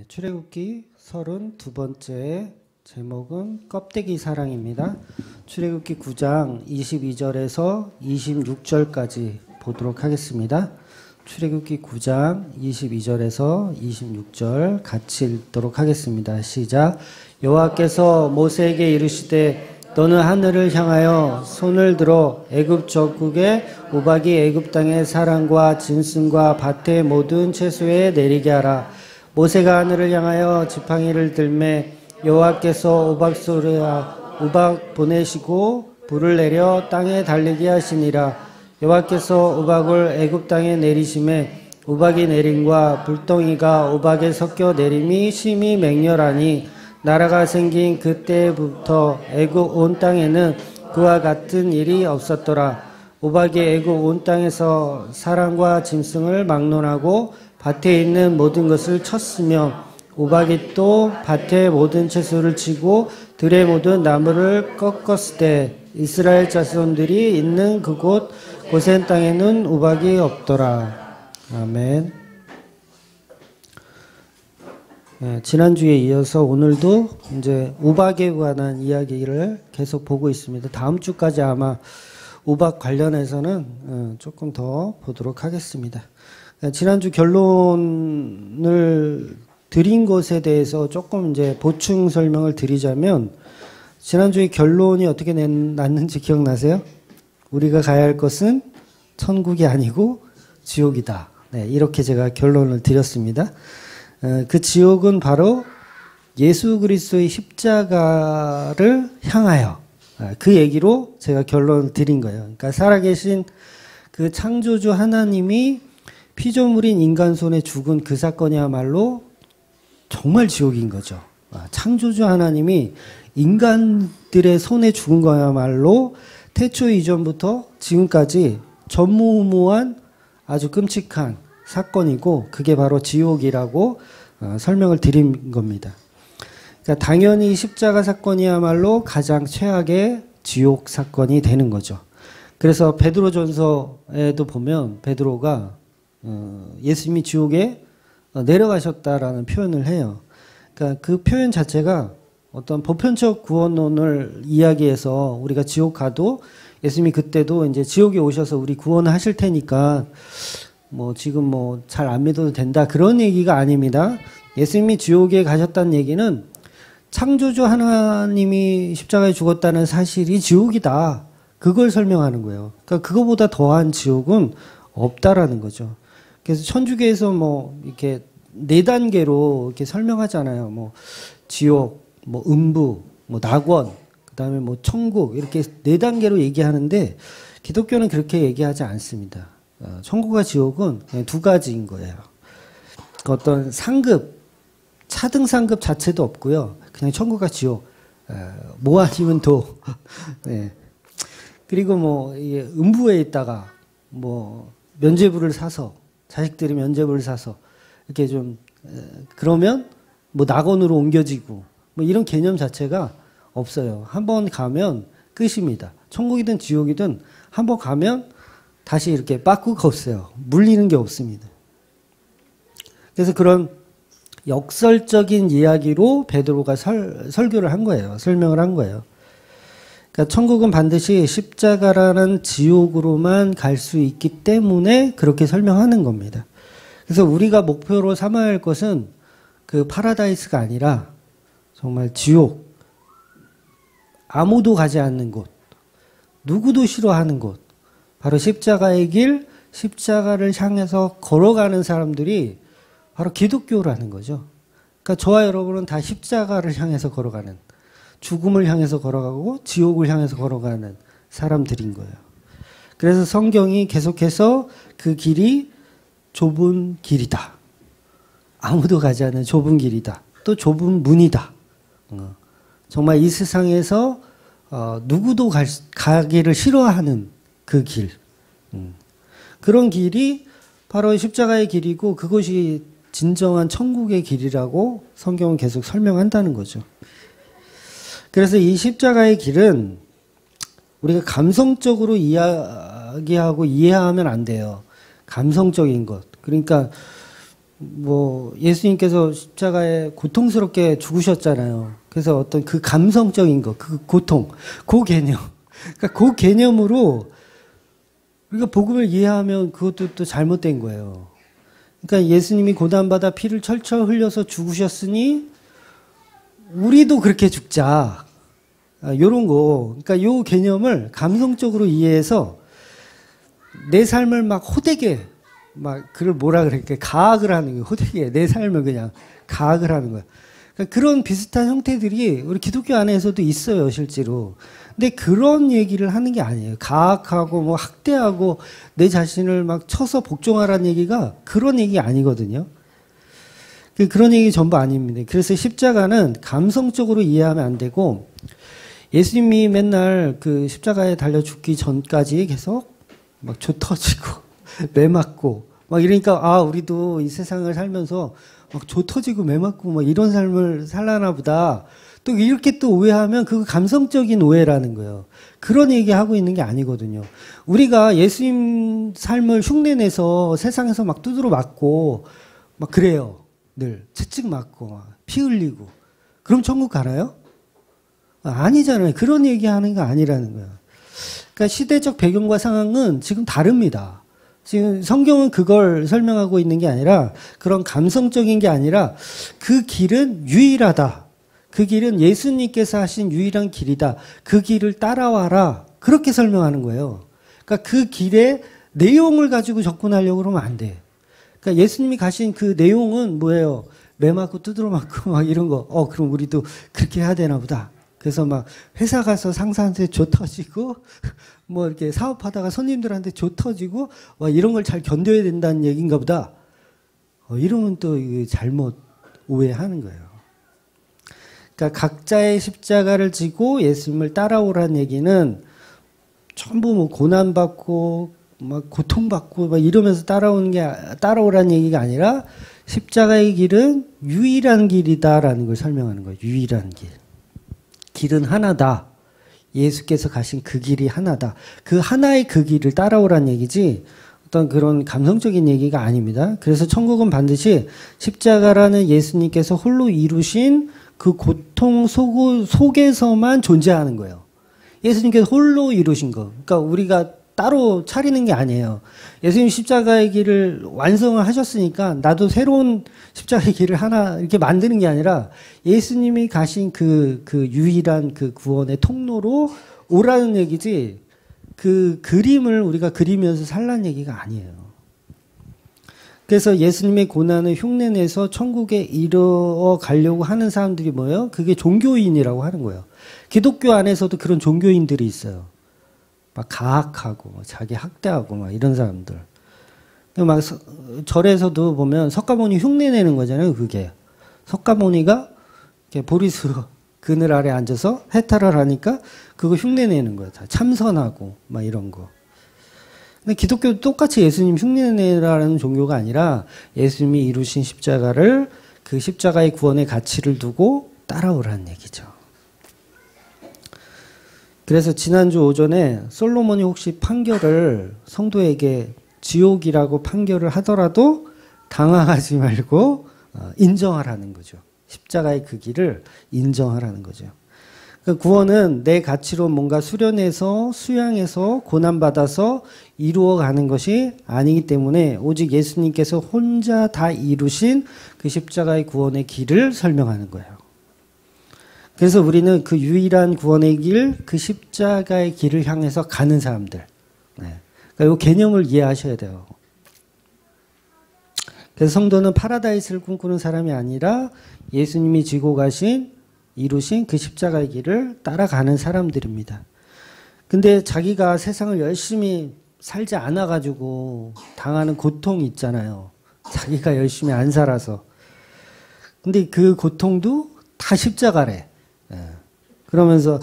출애굽기 32번째 제목은 껍데기 사랑입니다. 출애굽기 9장 22절에서 26절까지 보도록 하겠습니다. 출애굽기 9장 22절에서 26절 같이 읽도록 하겠습니다. 시작. 여호와께서 모세에게 이르시되 너는 하늘을 향하여 손을 들어 애굽 적국의 우박이 애굽 땅의 사람과 짐승과 밭의 모든 채소에 내리게 하라. 모세가 하늘을 향하여 지팡이를 들매 여호와께서 우박 소리와 우박 보내시고 불을 내려 땅에 달리게 하시니라. 여호와께서 우박을 애굽 땅에 내리심에 우박이 내림과 불덩이가 우박에 섞여 내림이 심히 맹렬하니 나라가 생긴 그때부터 애굽 온 땅에는 그와 같은 일이 없었더라. 우박이 애굽 온 땅에서 사람과 짐승을 막론하고 밭에 있는 모든 것을 쳤으며 우박이 또 밭의 모든 채소를 치고 들의 모든 나무를 꺾었을 때 이스라엘 자손들이 있는 그곳 고센 땅에는 우박이 없더라. 아멘. 지난주에 이어서 오늘도 이제 우박에 관한 이야기를 계속 보고 있습니다. 다음 주까지 아마 우박 관련해서는 조금 더 보도록 하겠습니다. 지난주 결론을 드린 것에 대해서 조금 이제 보충 설명을 드리자면, 지난주에 결론이 어떻게 났는지 기억나세요? 우리가 가야 할 것은 천국이 아니고 지옥이다. 네, 이렇게 제가 결론을 드렸습니다. 그 지옥은 바로 예수 그리스도의 십자가를 향하여, 그 얘기로 제가 결론을 드린 거예요. 그러니까 살아계신 그 창조주 하나님이 피조물인 인간 손에 죽은 그 사건이야말로 정말 지옥인 거죠. 창조주 하나님이 인간들의 손에 죽은 거야말로 태초 이전부터 지금까지 전무후무한 아주 끔찍한 사건이고, 그게 바로 지옥이라고 설명을 드린 겁니다. 그러니까 당연히 십자가 사건이야말로 가장 최악의 지옥 사건이 되는 거죠. 그래서 베드로전서에도 보면 베드로가 예수님이 지옥에 내려가셨다라는 표현을 해요. 그러니까 그 표현 자체가 어떤 보편적 구원론을 이야기해서 우리가 지옥 가도 예수님이 그때도 이제 지옥에 오셔서 우리 구원하실 테니까 뭐 지금 뭐 잘 안 믿어도 된다, 그런 얘기가 아닙니다. 예수님이 지옥에 가셨다는 얘기는 창조주 하나님이 십자가에 죽었다는 사실이 지옥이다, 그걸 설명하는 거예요. 그러니까 그거보다 더한 지옥은 없다라는 거죠. 그래서 천주교에서 뭐 이렇게 4단계로 이렇게 설명하잖아요. 뭐 지옥, 뭐 음부, 뭐 낙원, 그다음에 뭐 천국, 이렇게 4단계로 얘기하는데 기독교는 그렇게 얘기하지 않습니다. 천국과 지옥은 그냥 2가지인 거예요. 어떤 상급, 차등 상급 자체도 없고요. 그냥 천국과 지옥, 뭐 아니면 도. 네. 그리고 뭐 음부에 있다가 뭐 면죄부를 사서, 자식들이 면죄부를 사서 이렇게 좀 그러면 뭐 낙원으로 옮겨지고 뭐 이런 개념 자체가 없어요. 한번 가면 끝입니다. 천국이든 지옥이든 한번 가면 다시 이렇게 빠꾸가 없어요. 물리는 게 없습니다. 그래서 그런 역설적인 이야기로 베드로가 설교를 한 거예요. 설명을 한 거예요. 그러니까 천국은 반드시 십자가라는 지옥으로만 갈 수 있기 때문에 그렇게 설명하는 겁니다. 그래서 우리가 목표로 삼아야 할 것은 그 파라다이스가 아니라 정말 지옥, 아무도 가지 않는 곳, 누구도 싫어하는 곳, 바로 십자가의 길, 십자가를 향해서 걸어가는 사람들이 바로 기독교라는 거죠. 그러니까 저와 여러분은 다 십자가를 향해서 걸어가는, 죽음을 향해서 걸어가고 지옥을 향해서 걸어가는 사람들인 거예요. 그래서 성경이 계속해서 그 길이 좁은 길이다, 아무도 가지 않는 좁은 길이다, 또 좁은 문이다, 정말 이 세상에서 누구도 가기를 싫어하는 그 길, 그런 길이 바로 십자가의 길이고 그것이 진정한 천국의 길이라고 성경은 계속 설명한다는 거죠. 그래서 이 십자가의 길은 우리가 감성적으로 이야기하고 이해하면 안 돼요. 감성적인 것. 그러니까 뭐 예수님께서 십자가에 고통스럽게 죽으셨잖아요. 그래서 어떤 그 감성적인 거, 그 고통, 그 개념, 그러니까 그 개념으로 우리가 복음을 이해하면 그것도 또 잘못된 거예요. 그러니까 예수님이 고난받아 피를 철철 흘려서 죽으셨으니 우리도 그렇게 죽자. 요런 거. 그러니까 요 개념을 감성적으로 이해해서 내 삶을 막 호되게 막 그걸 뭐라 그럴까 가학을 하는 거예요. 호되게 내 삶을 그냥 가학을 하는 거예요. 그러니까 그런 비슷한 형태들이 우리 기독교 안에서도 있어요, 실제로. 근데 그런 얘기를 하는 게 아니에요. 가학하고 뭐 학대하고 내 자신을 막 쳐서 복종하라는 얘기가 그런 얘기 아니거든요. 그런 얘기 전부 아닙니다. 그래서 십자가는 감성적으로 이해하면 안 되고 예수님이 맨날 그 십자가에 달려 죽기 전까지 계속 막 조 터지고 매 맞고 막 이러니까 아 우리도 이 세상을 살면서 막 조 터지고 매 맞고 막 이런 삶을 살라나 보다. 또 이렇게 또 오해하면 그거 감성적인 오해라는 거예요. 그런 얘기하고 있는 게 아니거든요. 우리가 예수님 삶을 흉내내서 세상에서 막 두드러 맞고 막 그래요. 늘 채찍 맞고 막 피 흘리고 그럼 천국 가나요? 아니잖아요. 그런 얘기하는 거 아니라는 거예요. 그러니까 시대적 배경과 상황은 지금 다릅니다. 지금 성경은 그걸 설명하고 있는 게 아니라 그런 감성적인 게 아니라 그 길은 유일하다. 그 길은 예수님께서 하신 유일한 길이다. 그 길을 따라와라. 그렇게 설명하는 거예요. 그러니까 그 길의 내용을 가지고 접근하려고 그러면 안 돼. 그러니까 예수님이 가신 그 내용은 뭐예요? 매 맞고 두드러 맞고 막 이런 거. 그럼 우리도 그렇게 해야 되나 보다. 그래서 막 회사 가서 상사한테 조 터지고 뭐 이렇게 사업하다가 손님들한테 조 터지고 이런 걸 잘 견뎌야 된다는 얘기인가 보다. 이러면 또 잘못 오해하는 거예요. 그러니까 각자의 십자가를 지고 예수님을 따라오라는 얘기는 전부 뭐 고난받고 막 고통받고 막 이러면서 따라오라는 얘기가 아니라 십자가의 길은 유일한 길이다라는 걸 설명하는 거예요. 유일한 길. 길은 하나다. 예수께서 가신 그 길이 하나다. 그 하나의 그 길을 따라오라는 얘기지 어떤 그런 감성적인 얘기가 아닙니다. 그래서 천국은 반드시 십자가라는 예수님께서 홀로 이루신 그 고통 속에서만 존재하는 거예요. 예수님께서 홀로 이루신 거. 그러니까 우리가 따로 차리는 게 아니에요. 예수님 십자가의 길을 완성을 하셨으니까 나도 새로운 십자가의 길을 하나 이렇게 만드는 게 아니라 예수님이 가신 그 유일한 그 구원의 통로로 오라는 얘기지 그 그림을 우리가 그리면서 살라는 얘기가 아니에요. 그래서 예수님의 고난을 흉내내서 천국에 이르러 가려고 하는 사람들이 뭐예요? 그게 종교인이라고 하는 거예요. 기독교 안에서도 그런 종교인들이 있어요. 막 가학하고 자기 학대하고 막 이런 사람들. 막 절에서도 보면 석가모니 흉내내는 거잖아요. 그게 석가모니가 이렇게 보리수 그늘 아래 앉아서 해탈을 하니까 그거 흉내내는 거예요. 다 참선하고 막 이런 거. 근데 기독교도 똑같이 예수님 흉내내라는 종교가 아니라 예수님이 이루신 십자가를 그 십자가의 구원의 가치를 두고 따라오라는 얘기죠. 그래서 지난주 오전에 솔로몬이 혹시 판결을 성도에게 지옥이라고 판결을 하더라도 당황하지 말고 인정하라는 거죠. 십자가의 그 길을 인정하라는 거죠. 그 구원은 내 가치로 뭔가 수련해서 수양해서 고난받아서 이루어가는 것이 아니기 때문에 오직 예수님께서 혼자 다 이루신 그 십자가의 구원의 길을 설명하는 거예요. 그래서 우리는 그 유일한 구원의 길, 그 십자가의 길을 향해서 가는 사람들. 네. 그러니까 이 개념을 이해하셔야 돼요. 그래서 성도는 파라다이스를 꿈꾸는 사람이 아니라 예수님이 지고 가신, 이루신 그 십자가의 길을 따라가는 사람들입니다. 근데 자기가 세상을 열심히 살지 않아가지고 당하는 고통이 있잖아요. 자기가 열심히 안 살아서. 근데 그 고통도 다 십자가래. 그러면서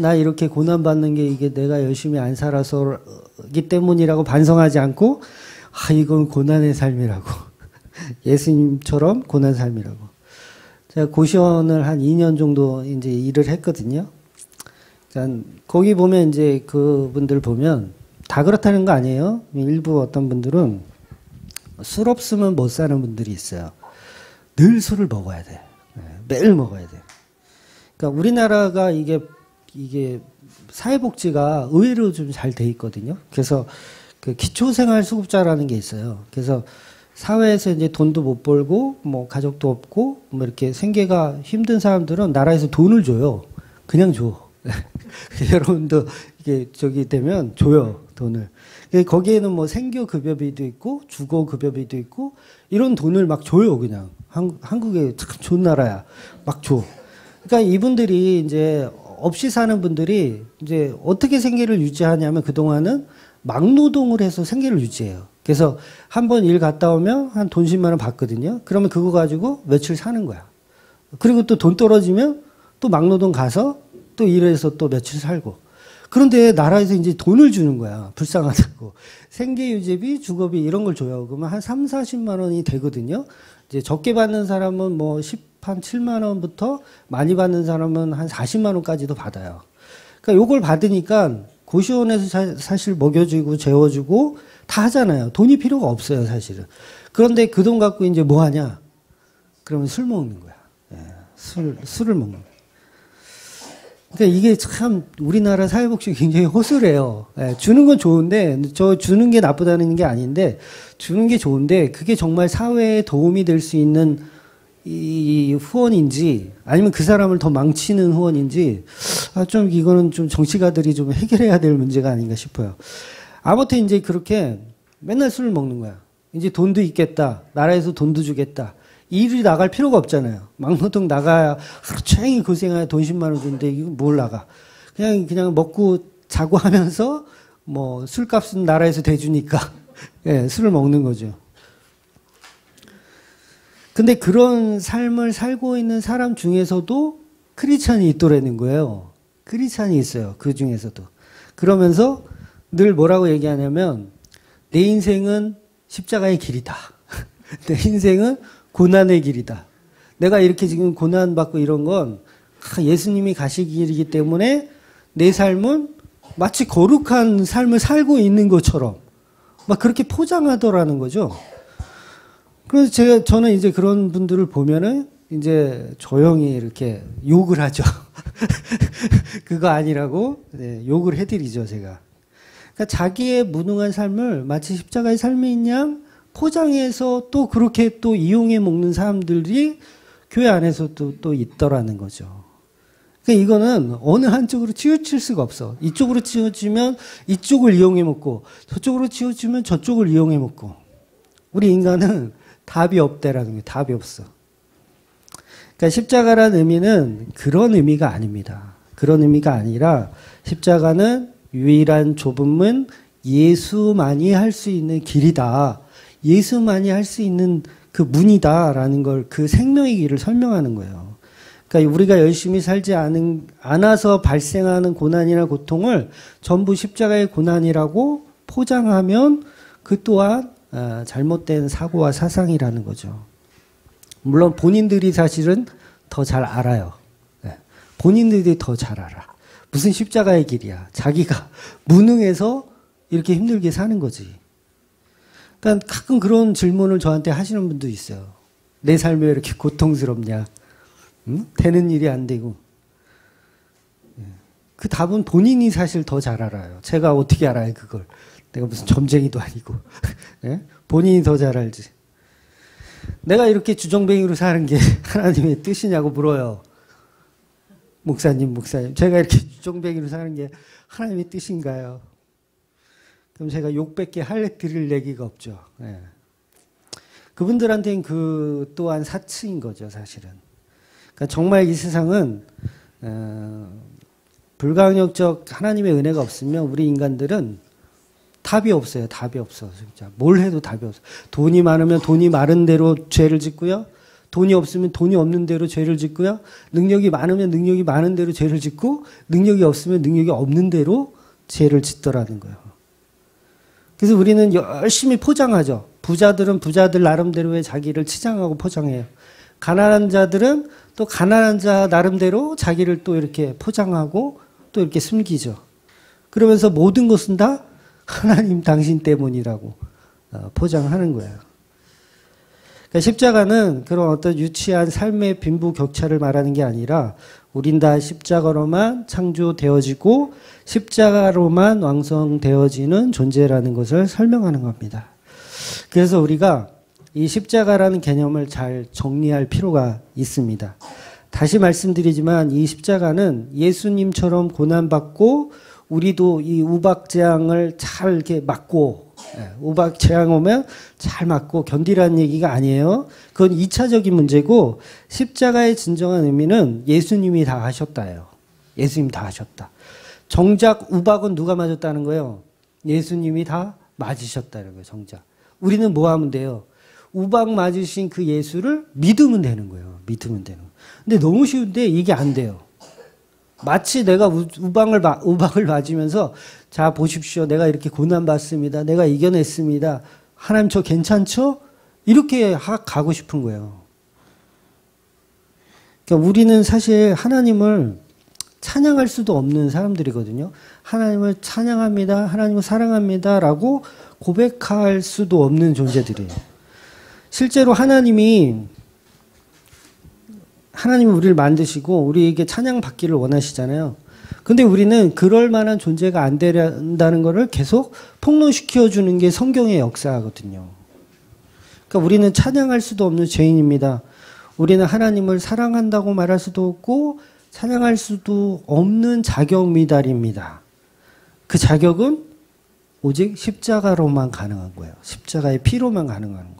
나 이렇게 고난받는 게 이게 내가 열심히 안 살아서기 때문이라고 반성하지 않고 이건 고난의 삶이라고 예수님처럼 고난 삶이라고. 제가 고시원을 한 2년 정도 이제 일을 했거든요. 거기 보면 이제 그분들 보면 다 그렇다는 거 아니에요. 일부 어떤 분들은 술 없으면 못 사는 분들이 있어요. 늘 술을 먹어야 돼. 매일 먹어야 돼. 그러니까 우리나라가 이게 사회복지가 의외로 좀 잘 돼 있거든요. 그래서 그 기초생활수급자라는 게 있어요. 그래서 사회에서 이제 돈도 못 벌고 뭐 가족도 없고 뭐 이렇게 생계가 힘든 사람들은 나라에서 돈을 줘요. 그냥 줘. 여러분도 이게 저기 되면 줘요, 돈을. 거기에는 뭐 생교급여비도 있고 주거급여비도 있고 이런 돈을 막 줘요, 그냥. 한국에 참 좋은 나라야. 막 줘. 그러니까 이분들이 이제 없이 사는 분들이 이제 어떻게 생계를 유지하냐면 그동안은 막노동을 해서 생계를 유지해요. 그래서 한 번 일 갔다 오면 한 돈 10만 원 받거든요. 그러면 그거 가지고 며칠 사는 거야. 그리고 또 돈 떨어지면 또 막노동 가서 또 일해서 또 며칠 살고. 그런데 나라에서 이제 돈을 주는 거야. 불쌍하다고. 생계유지비, 주거비 이런 걸 줘요. 그러면 한 3, 40만 원이 되거든요. 이제 적게 받는 사람은 뭐 한 7만 원부터 많이 받는 사람은 한 40만 원까지도 받아요. 그러니까 요걸 받으니까 고시원에서 사실 먹여주고 재워주고 다 하잖아요. 돈이 필요가 없어요, 사실은. 그런데 그 돈 갖고 이제 뭐 하냐? 그러면 술 먹는 거야. 술을 먹는 거야. 그러니까 이게 참 우리나라 사회복지 굉장히 허술해요. 주는 건 좋은데, 저 주는 게 나쁘다는 게 아닌데, 주는 게 좋은데, 그게 정말 사회에 도움이 될 수 있는 이 후원인지, 아니면 그 사람을 더 망치는 후원인지, 좀 이거는 좀 정치가들이 좀 해결해야 될 문제가 아닌가 싶어요. 아무튼 이제 그렇게 맨날 술을 먹는 거야. 이제 돈도 있겠다. 나라에서 돈도 주겠다. 일이 나갈 필요가 없잖아요. 막노동 나가야 하루 종일 고생해야 돈 10만 원 주는데 이거 뭘 나가. 그냥 먹고 자고 하면서 뭐 술값은 나라에서 대주니까 예, 술을 먹는 거죠. 근데 그런 삶을 살고 있는 사람 중에서도 크리스찬이 있더라는 거예요. 크리스찬이 있어요. 그 중에서도. 그러면서 늘 뭐라고 얘기하냐면 내 인생은 십자가의 길이다. 내 인생은 고난의 길이다. 내가 이렇게 지금 고난받고 이런 건 예수님이 가실 길이기 때문에 내 삶은 마치 거룩한 삶을 살고 있는 것처럼 막 그렇게 포장하더라는 거죠. 그래서 저는 이제 그런 분들을 보면은 이제 조용히 이렇게 욕을 하죠. 그거 아니라고 네, 욕을 해드리죠, 제가. 그러니까 자기의 무능한 삶을 마치 십자가의 삶인 양 포장해서 또 그렇게 또 이용해 먹는 사람들이 교회 안에서도 또 있더라는 거죠. 그러니까 이거는 어느 한쪽으로 치우칠 수가 없어. 이쪽으로 치우치면 이쪽을 이용해 먹고 저쪽으로 치우치면 저쪽을 이용해 먹고. 우리 인간은 답이 없대라는 게 답이 없어. 그러니까 십자가라는 의미는 그런 의미가 아닙니다. 그런 의미가 아니라 십자가는 유일한 좁은 문, 예수만이 할 수 있는 길이다. 예수만이 할 수 있는 그 문이다라는 걸 그 생명의 길을 설명하는 거예요. 그러니까 우리가 열심히 살지 않아서 발생하는 고난이나 고통을 전부 십자가의 고난이라고 포장하면 그 또한 잘못된 사고와 사상이라는 거죠. 물론 본인들이 사실은 더 잘 알아요. 본인들이 더 잘 알아. 무슨 십자가의 길이야. 자기가 무능해서 이렇게 힘들게 사는 거지. 그러니까 가끔 그런 질문을 저한테 하시는 분도 있어요. 내 삶이 왜 이렇게 고통스럽냐. 응? 되는 일이 안 되고. 그 답은 본인이 사실 더 잘 알아요. 제가 어떻게 알아요, 그걸. 내가 무슨 점쟁이도 아니고. 네? 본인이 더 잘 알지. 내가 이렇게 주정뱅이로 사는 게 하나님의 뜻이냐고 물어요. 목사님. 제가 이렇게 주정뱅이로 사는 게 하나님의 뜻인가요? 그럼 제가 욕밖에 드릴 얘기가 없죠. 네. 그분들한테는 그 또한 사치인 거죠, 사실은. 그러니까 정말 이 세상은 불가항력적 하나님의 은혜가 없으면 우리 인간들은 답이 없어요. 답이 없어. 진짜 뭘 해도 답이 없어. 돈이 많으면 돈이 많은 대로 죄를 짓고요. 돈이 없으면 돈이 없는 대로 죄를 짓고요. 능력이 많으면 능력이 많은 대로 죄를 짓고 능력이 없으면 능력이 없는 대로 죄를 짓더라는 거예요. 그래서 우리는 열심히 포장하죠. 부자들은 부자들 나름대로의 자기를 치장하고 포장해요. 가난한 자들은 또 가난한 자 나름대로 자기를 또 이렇게 포장하고 또 이렇게 숨기죠. 그러면서 모든 것은 다 하나님 당신 때문이라고 포장하는 거예요. 그러니까 십자가는 그런 어떤 유치한 삶의 빈부격차를 말하는 게 아니라 우린 다 십자가로만 창조되어지고 십자가로만 완성되어지는 존재라는 것을 설명하는 겁니다. 그래서 우리가 이 십자가라는 개념을 잘 정리할 필요가 있습니다. 다시 말씀드리지만 이 십자가는 예수님처럼 고난받고 우리도 이 우박재앙을 잘 이렇게 맞고 우박재앙 오면 잘 맞고 견디라는 얘기가 아니에요. 그건 2차적인 문제고 십자가의 진정한 의미는 예수님이 다 하셨다예요. 예수님 다 하셨다. 정작 우박은 누가 맞았다는 거예요? 예수님이 다 맞으셨다는 거예요. 정작. 우리는 뭐 하면 돼요? 우박 맞으신 그 예수를 믿으면 되는 거예요. 믿으면 되는 거예요. 근데 너무 쉬운데 이게 안 돼요. 마치 내가 우박을 맞으면서 자 보십시오. 내가 이렇게 고난받습니다. 내가 이겨냈습니다. 하나님 저 괜찮죠? 이렇게 가고 싶은 거예요. 그러니까 우리는 사실 하나님을 찬양할 수도 없는 사람들이거든요. 하나님을 찬양합니다. 하나님을 사랑합니다. 라고 고백할 수도 없는 존재들이에요. 실제로 하나님이 우리를 만드시고 우리에게 찬양받기를 원하시잖아요. 근데 우리는 그럴 만한 존재가 안 된다는 것을 계속 폭로시켜주는 게 성경의 역사거든요. 그러니까 우리는 찬양할 수도 없는 죄인입니다. 우리는 하나님을 사랑한다고 말할 수도 없고 찬양할 수도 없는 자격 미달입니다. 그 자격은 오직 십자가로만 가능한 거예요. 십자가의 피로만 가능한 거예요.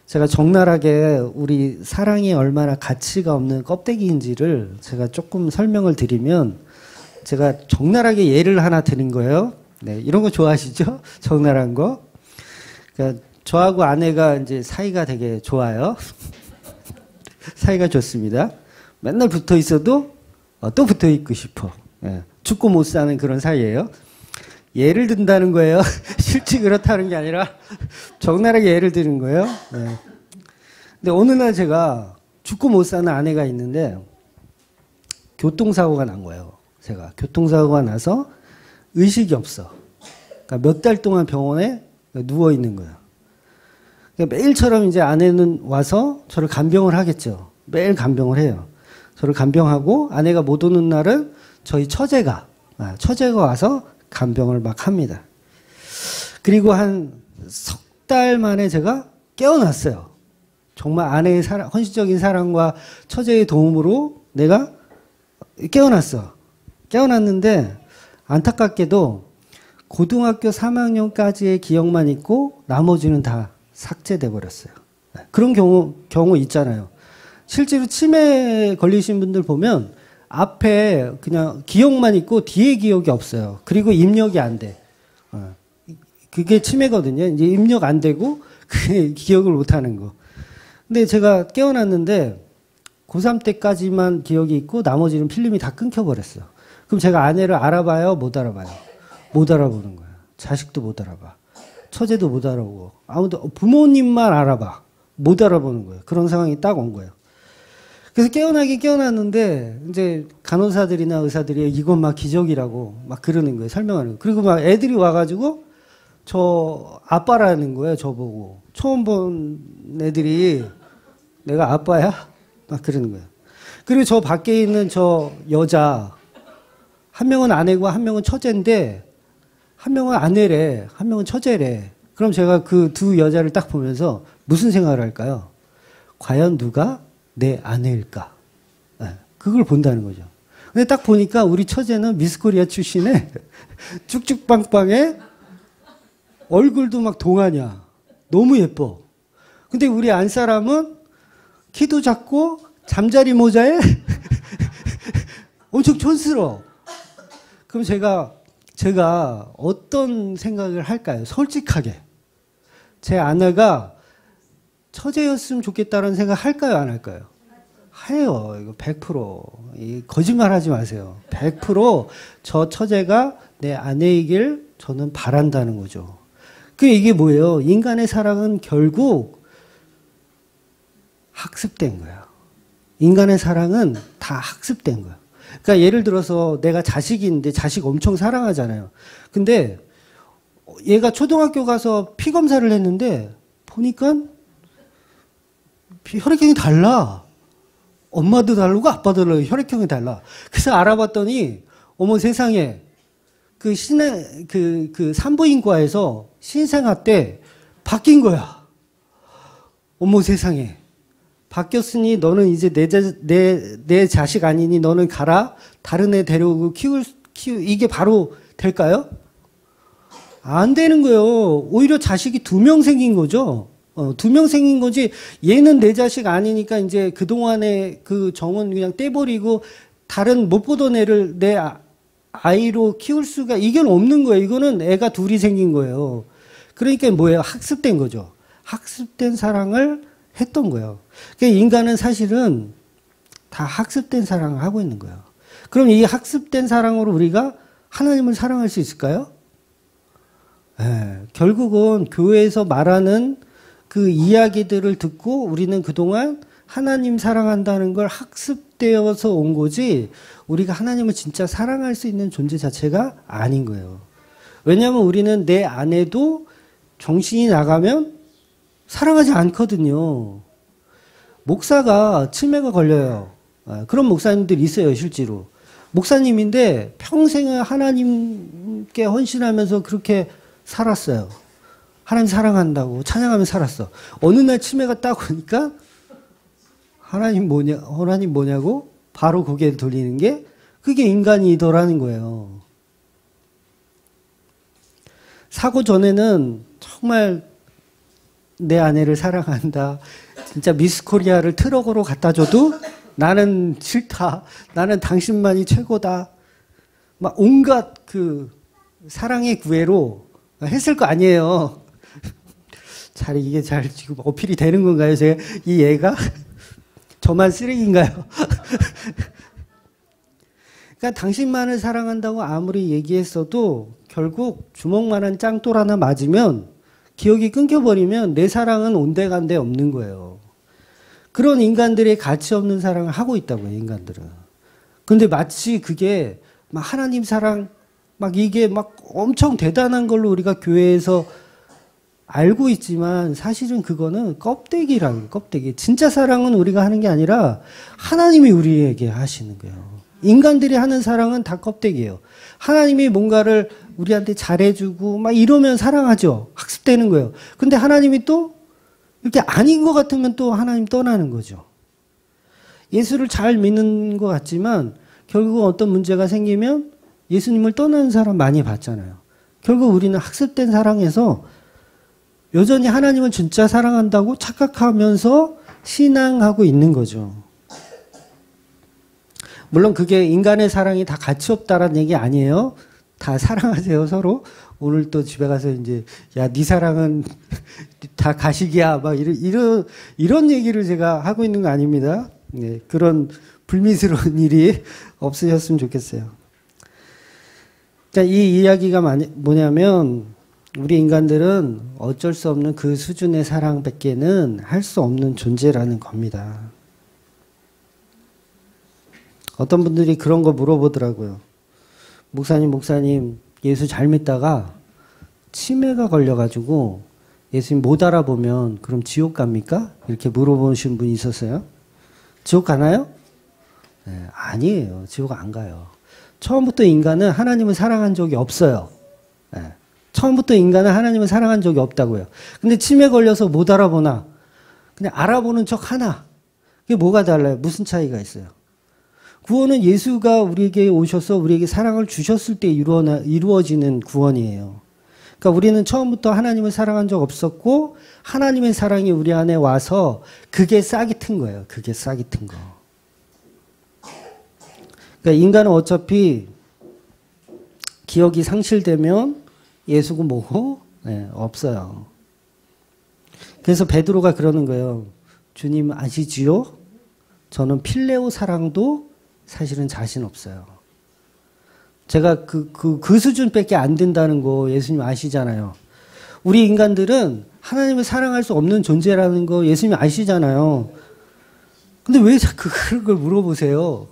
제가 적나라하게 우리 사랑이 얼마나 가치가 없는 껍데기인지를 제가 조금 설명을 드리면 제가 적나라하게 예를 하나 드린 거예요. 네, 이런 거 좋아하시죠? 적나라한 거. 그러니까 저하고 아내가 이제 사이가 되게 좋아요. 사이가 좋습니다. 맨날 붙어 있어도 또 붙어 있고 싶어. 네, 죽고 못 사는 그런 사이예요. 예를 든다는 거예요. 실제 그렇다는 게 아니라 적나라하게 예를 드는 거예요. 네. 근데 어느 날 제가 죽고 못 사는 아내가 있는데 교통사고가 난 거예요. 제가 교통사고가 나서 의식이 없어. 그러니까 몇 달 동안 병원에 누워 있는 거예요. 그러니까 매일처럼 이제 아내는 와서 저를 간병을 하겠죠. 매일 간병을 해요. 저를 간병하고 아내가 못 오는 날은 저희 처제가 와서 간병을 막 합니다. 그리고 한 석 달 만에 제가 깨어났어요. 정말 아내의 헌신적인 사랑과 처제의 도움으로 내가 깨어났어. 깨어났는데 안타깝게도 고등학교 3학년까지의 기억만 있고 나머지는 다 삭제돼 버렸어요. 그런 경우 있잖아요. 실제로 치매 걸리신 분들 보면 앞에 그냥 기억만 있고 뒤에 기억이 없어요. 그리고 입력이 안 돼. 그게 치매거든요. 이제 입력 안 되고 그 기억을 못 하는 거. 근데 제가 깨어났는데 고3 때까지만 기억이 있고 나머지는 필름이 다 끊겨버렸어. 그럼 제가 아내를 알아봐요? 못 알아봐요? 못 알아보는 거야. 자식도 못 알아봐. 처제도 못 알아보고. 아무도 부모님만 알아봐. 못 알아보는 거예요. 그런 상황이 딱 온 거예요. 그래서 깨어났는데 이제 간호사들이나 의사들이 이건 막 기적이라고 막 그러는 거예요. 설명하는 거예요. 그리고 막 애들이 와가지고 저 아빠라는 거예요. 저보고. 처음 본 애들이 내가 아빠야? 막 그러는 거예요. 그리고 저 밖에 있는 저 여자 한 명은 아내고 한 명은 처제인데 한 명은 아내래. 한 명은 처제래. 그럼 제가 그 두 여자를 딱 보면서 무슨 생각을 할까요? 과연 누가 내 아내일까? 그걸 본다는 거죠. 근데 딱 보니까 우리 처제는 미스코리아 출신에 쭉쭉빵빵해 얼굴도 막 동안이야. 너무 예뻐. 근데 우리 안 사람은 키도 작고 잠자리 모자에 엄청 촌스러워. 그럼 제가 어떤 생각을 할까요? 솔직하게. 제 아내가 처제였으면 좋겠다는 생각 할까요? 안 할까요? 해요. 이거 100%. 거짓말 하지 마세요. 100% 처제가 내 아내이길 저는 바란다는 거죠. 이게 뭐예요? 인간의 사랑은 결국 학습된 거예요. 인간의 사랑은 다 학습된 거예요. 그러니까 예를 들어서 내가 자식이 있는데 자식 엄청 사랑하잖아요. 근데 얘가 초등학교 가서 피 검사를 했는데 보니까 혈액형이 달라. 엄마도 다르고 아빠도 다르고 혈액형이 달라. 그래서 알아봤더니 어머 세상에 그 산부인과에서 신생아 때 바뀐 거야. 어머 세상에. 바뀌었으니 너는 이제 내 자식 아니니 너는 가라. 다른 애 데려오고 이게 바로 될까요? 안 되는 거예요. 오히려 자식이 2명 생긴 거죠. 2명 생긴 거지. 얘는 내 자식 아니니까 이제 그동안의 그 정은 그냥 떼버리고 다른 못 보던 애를 내 아이로 키울 수가 이건 없는 거예요. 이거는 애가 둘이 생긴 거예요. 그러니까 뭐예요? 학습된 거죠. 학습된 사랑을 했던 거예요. 그러니까 인간은 사실은 다 학습된 사랑을 하고 있는 거예요. 그럼 이 학습된 사랑으로 우리가 하나님을 사랑할 수 있을까요? 결국은 교회에서 말하는 그 이야기들을 듣고 우리는 그동안 하나님 사랑한다는 걸 학습되어서 온 거지 우리가 하나님을 진짜 사랑할 수 있는 존재 자체가 아닌 거예요. 왜냐하면 우리는 내 안에도 정신이 나가면 사랑하지 않거든요. 목사가 치매가 걸려요. 그런 목사님들 있어요, 실제로. 목사님인데 평생을 하나님께 헌신하면서 그렇게 살았어요. 하나님 사랑한다고 찬양하며 살았어. 어느 날 치매가 딱 오니까 하나님 뭐냐고 바로 고개를 돌리는 게 그게 인간이더라는 거예요. 사고 전에는 정말 내 아내를 사랑한다. 진짜 미스 코리아를 트럭으로 갖다 줘도 나는 싫다. 나는 당신만이 최고다. 막 온갖 그 사랑의 구애로 했을 거 아니에요. 이게 잘 지금 어필이 되는 건가요? 이 애가? 저만 쓰레기인가요? 그러니까 당신만을 사랑한다고 아무리 얘기했어도 결국 주먹만한 짱돌 하나 맞으면 기억이 끊겨버리면 내 사랑은 온데간데 없는 거예요. 그런 인간들의 가치 없는 사랑을 하고 있다고요, 인간들은. 근데 마치 그게 막 하나님 사랑, 막 이게 막 엄청 대단한 걸로 우리가 교회에서 알고 있지만 사실은 그거는 껍데기라는 껍데기. 진짜 사랑은 우리가 하는 게 아니라 하나님이 우리에게 하시는 거예요. 인간들이 하는 사랑은 다 껍데기예요. 하나님이 뭔가를 우리한테 잘해주고 막 이러면 사랑하죠. 학습되는 거예요. 근데 하나님이 또 이렇게 아닌 것 같으면 또 하나님 떠나는 거죠. 예수를 잘 믿는 것 같지만 결국 어떤 문제가 생기면 예수님을 떠나는 사람 많이 봤잖아요. 결국 우리는 학습된 사랑에서 여전히 하나님을 진짜 사랑한다고 착각하면서 신앙하고 있는 거죠. 물론 그게 인간의 사랑이 다 가치 없다라는 얘기 아니에요. 다 사랑하세요, 서로. 오늘 또 집에 가서 이제, 야, 네 사랑은 다 가식이야. 막 이런 얘기를 제가 하고 있는 거 아닙니다. 네, 그런 불미스러운 일이 없으셨으면 좋겠어요. 자, 이 이야기가 뭐냐면, 우리 인간들은 어쩔 수 없는 그 수준의 사랑밖에는 할 수 없는 존재라는 겁니다. 어떤 분들이 그런 거 물어보더라고요. 목사님, 예수 잘 믿다가 치매가 걸려가지고 예수님 못 알아보면 그럼 지옥 갑니까? 이렇게 물어보신 분이 있었어요. 지옥 가나요? 네, 아니에요. 지옥 안 가요. 처음부터 인간은 하나님을 사랑한 적이 없어요. 네. 처음부터 인간은 하나님을 사랑한 적이 없다고요. 근데 치매 걸려서 못 알아보나? 그냥 알아보는 척 하나? 그게 뭐가 달라요? 무슨 차이가 있어요? 구원은 예수가 우리에게 오셔서 우리에게 사랑을 주셨을 때 이루어지는 구원이에요. 그러니까 우리는 처음부터 하나님을 사랑한 적 없었고 하나님의 사랑이 우리 안에 와서 그게 싹이 튼 거예요. 그게 싹이 튼 거. 그러니까 인간은 어차피 기억이 상실되면 예수고 뭐고 없어요. 그래서 베드로가 그러는 거예요. 주님 아시지요? 저는 필레오 사랑도 사실은 자신 없어요. 제가 그 수준밖에 안 된다는 거 예수님 아시잖아요. 우리 인간들은 하나님을 사랑할 수 없는 존재라는 거 예수님 아시잖아요. 근데 왜 자꾸 그런 걸 물어보세요?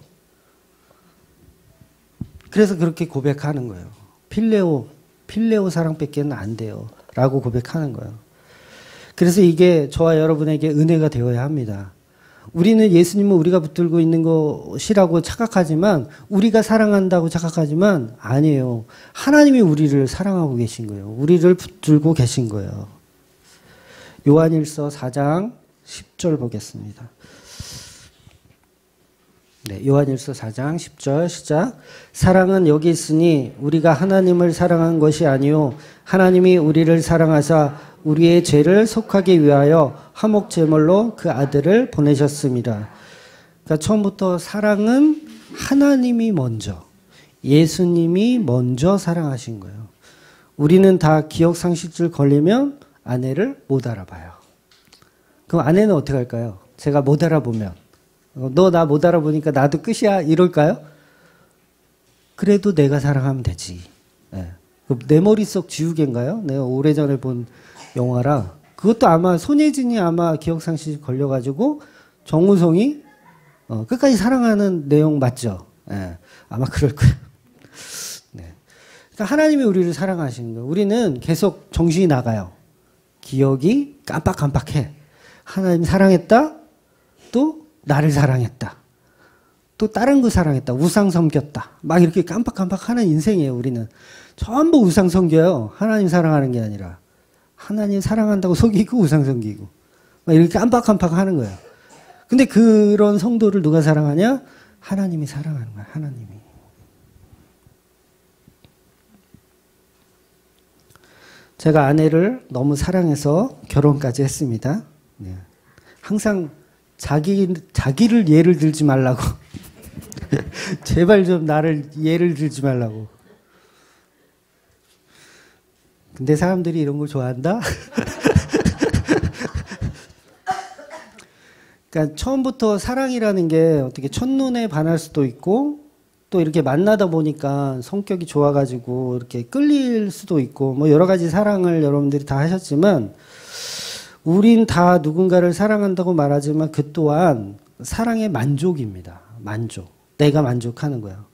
그래서 그렇게 고백하는 거예요. 필레오 사랑밖에는 안 돼요. 라고 고백하는 거예요. 그래서 이게 저와 여러분에게 은혜가 되어야 합니다. 우리는 예수님은 우리가 붙들고 있는 것이라고 착각하지만, 우리가 사랑한다고 착각하지만 아니에요. 하나님이 우리를 사랑하고 계신 거예요. 우리를 붙들고 계신 거예요. 요한일서 4장 10절 보겠습니다. 네, 요한일서 4장 10절 시작. 사랑은 여기 있으니 우리가 하나님을 사랑한 것이 아니요 하나님이 우리를 사랑하사 우리의 죄를 속하기 위하여 화목 제물로 그 아들을 보내셨습니다. 그러니까 처음부터 사랑은 하나님이 먼저, 예수님이 먼저 사랑하신 거예요. 우리는 다 기억 상실증 걸리면 아내를 못 알아봐요. 그럼 아내는 어떻게 할까요? 제가 못 알아보면, 너 나 못 알아보니까 나도 끝이야 이럴까요? 그래도 내가 사랑하면 되지. 네. 내 머릿속 지우개인가요? 내가 오래전에 본 영화라. 그것도 아마 손예진이 아마 기억상실 걸려가지고 정우성이 끝까지 사랑하는 내용 맞죠? 네. 아마 그럴 거예요. 네. 그러니까 하나님이 우리를 사랑하시는 거예요. 우리는 계속 정신이 나가요. 기억이 깜빡깜빡해. 하나님 사랑했다. 또 나를 사랑했다. 또 다른 거 사랑했다. 우상 섬겼다. 막 이렇게 깜빡깜빡하는 인생이에요. 우리는 전부 우상 섬겨요. 하나님 사랑하는 게 아니라 하나님 사랑한다고 속이고 우상 섬기고 막 이렇게 깜빡깜빡하는 거예요. 근데 그런 성도를 누가 사랑하냐? 하나님이 사랑하는 거야. 하나님이. 제가 아내를 너무 사랑해서 결혼까지 했습니다. 네. 항상 자기를 예를 들지 말라고. 제발 좀 나를 예를 들지 말라고. 근데 사람들이 이런 걸 좋아한다? 그러니까 처음부터 사랑이라는 게 어떻게 첫눈에 반할 수도 있고, 또 이렇게 만나다 보니까 성격이 좋아가지고 이렇게 끌릴 수도 있고, 뭐 여러 가지 사랑을 여러분들이 다 하셨지만, 우린 다 누군가를 사랑한다고 말하지만 그 또한 사랑의 만족입니다. 만족. 내가 만족하는 거예요.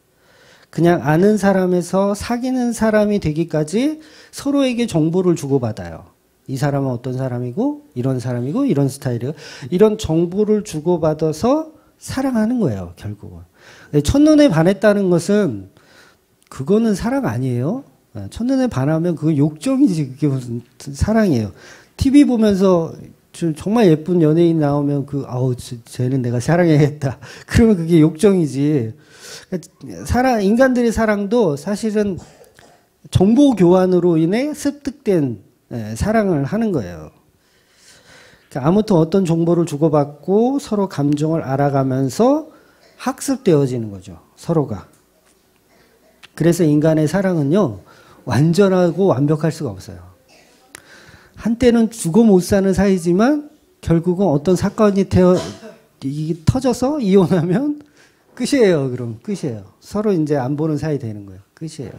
그냥 아는 사람에서 사귀는 사람이 되기까지 서로에게 정보를 주고받아요. 이 사람은 어떤 사람이고 이런 사람이고 이런 스타일이고 이런 정보를 주고받아서 사랑하는 거예요. 결국은. 첫눈에 반했다는 것은 그거는 사랑 아니에요. 첫눈에 반하면 그건 욕정이지. 그게 무슨 사랑이에요. TV 보면서 정말 예쁜 연예인 나오면 쟤는 내가 사랑해야겠다. 그러면 그게 욕정이지. 인간들의 사랑도 사실은 정보 교환으로 인해 습득된 사랑을 하는 거예요. 그러니까 아무튼 어떤 정보를 주고받고 서로 감정을 알아가면서 학습되어지는 거죠. 서로가. 그래서 인간의 사랑은요, 완전하고 완벽할 수가 없어요. 한때는 죽어 못 사는 사이지만 결국은 어떤 사건이 터져서 이혼하면 끝이에요. 그럼 끝이에요. 서로 이제 안 보는 사이 되는 거예요. 끝이에요.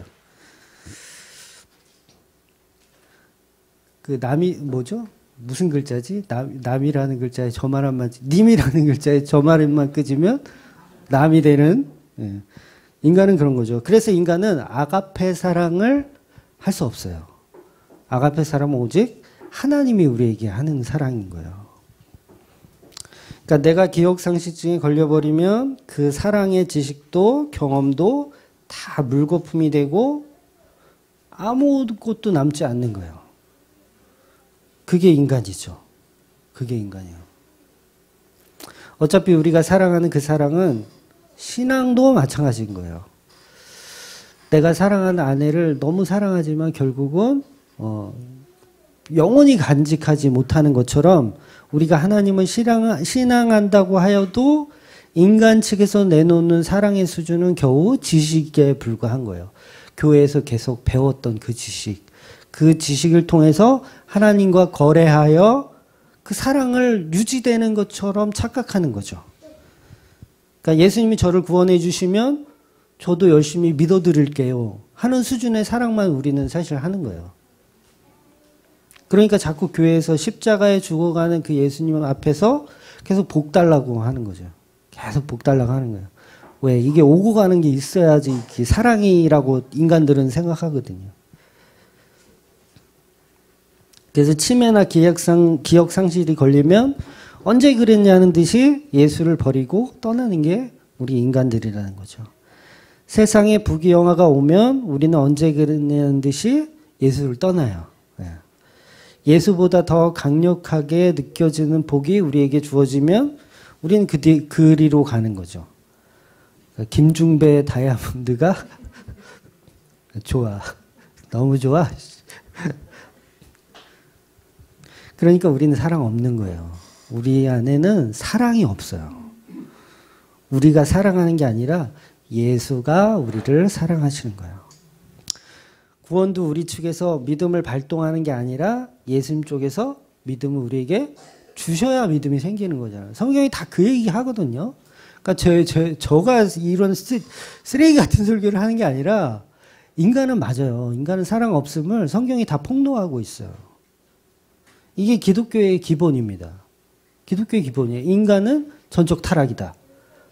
그 남이 뭐죠? 무슨 글자지? 남이라는 글자에 저말한만, 님이라는 글자에 저말만 끄지면 남이 되는. 예. 인간은 그런 거죠. 그래서 인간은 아가페 사랑을 할 수 없어요. 아가페 사랑은 오직 하나님이 우리에게 하는 사랑인 거예요. 그러니까 내가 기억상실증에 걸려버리면 그 사랑의 지식도 경험도 다 물거품이 되고 아무것도 남지 않는 거예요. 그게 인간이죠. 그게 인간이에요. 어차피 우리가 사랑하는 그 사랑은 신앙도 마찬가지인 거예요. 내가 사랑하는 아내를 너무 사랑하지만 결국은 영원히 간직하지 못하는 것처럼 우리가 하나님을 신앙한다고 하여도 인간 측에서 내놓는 사랑의 수준은 겨우 지식에 불과한 거예요. 교회에서 계속 배웠던 그 지식. 그 지식을 통해서 하나님과 거래하여 그 사랑을 유지되는 것처럼 착각하는 거죠. 그러니까 예수님이 저를 구원해 주시면 저도 열심히 믿어드릴게요 하는 수준의 사랑만 우리는 사실 하는 거예요. 그러니까 자꾸 교회에서 십자가에 죽어가는 그 예수님 앞에서 계속 복 달라고 하는 거죠. 계속 복 달라고 하는 거예요. 왜? 이게 오고 가는 게 있어야지 사랑이라고 인간들은 생각하거든요. 그래서 치매나 기억 상실이 걸리면 언제 그랬냐는 듯이 예수를 버리고 떠나는 게 우리 인간들이라는 거죠. 세상에 부귀영화가 오면 우리는 언제 그랬냐는 듯이 예수를 떠나요. 예수보다 더 강력하게 느껴지는 복이 우리에게 주어지면 우리는 그리로 가는 거죠. 김중배 다이아몬드가 좋아. 너무 좋아. 그러니까 우리는 사랑 없는 거예요. 우리 안에는 사랑이 없어요. 우리가 사랑하는 게 아니라 예수가 우리를 사랑하시는 거예요. 구원도 우리 측에서 믿음을 발동하는 게 아니라 예수님 쪽에서 믿음을 우리에게 주셔야 믿음이 생기는 거잖아요. 성경이 다 그 얘기 하거든요. 그러니까 저가 이런 쓰레기 같은 설교를 하는 게 아니라 인간은 맞아요. 인간은 사랑 없음을 성경이 다 폭로하고 있어요. 이게 기독교의 기본입니다. 기독교의 기본이에요. 인간은 전적 타락이다.